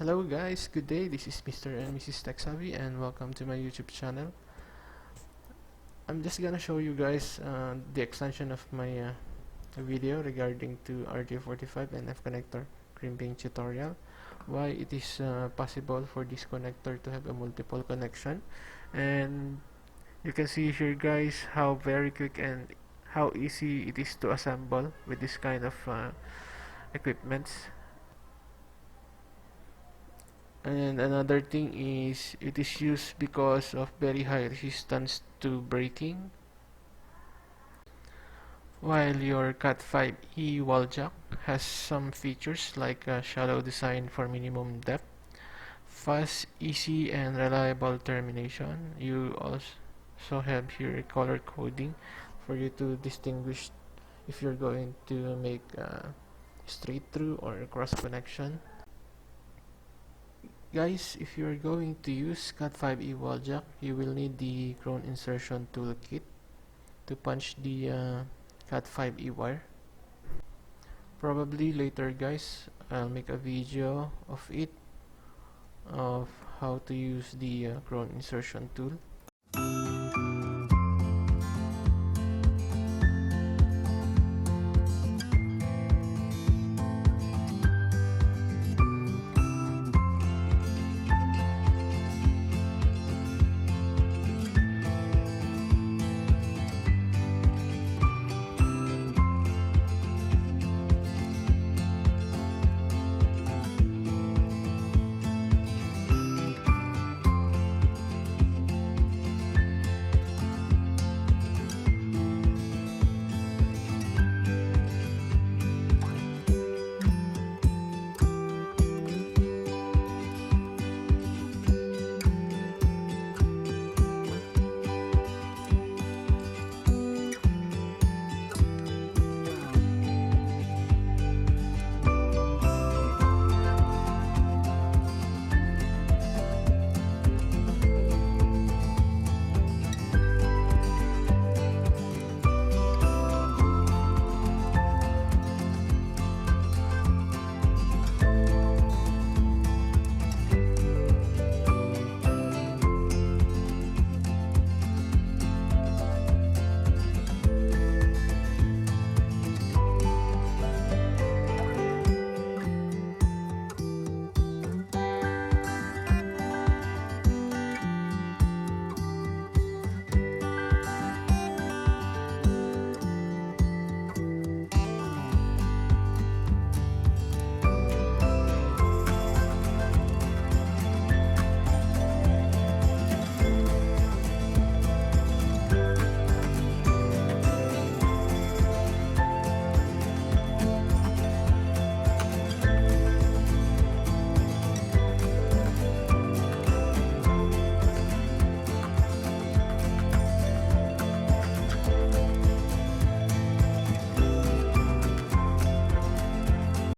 Hello guys, good day. This is Mr. and Mrs. Tech Savvy and welcome to my YouTube channel. I'm just gonna show you guys the extension of my video regarding to Rj-45 and F connector crimping tutorial. Why it is possible for this connector to have a multiple connection, and you can see here guys how very quick and how easy it is to assemble with this kind of equipments. And another thing is it is used because of very high resistance to braking, while your Cat5e wall jack has some features like a shallow design for minimum depth, fast, easy and reliable termination. You also have here color coding for you to distinguish if you're going to make straight through or cross connection. Guys, if you're going to use Cat5e wall jack, you will need the crown insertion toolkit to punch the Cat5e wire. Probably later guys, I'll make a video of it, of how to use the crown insertion tool.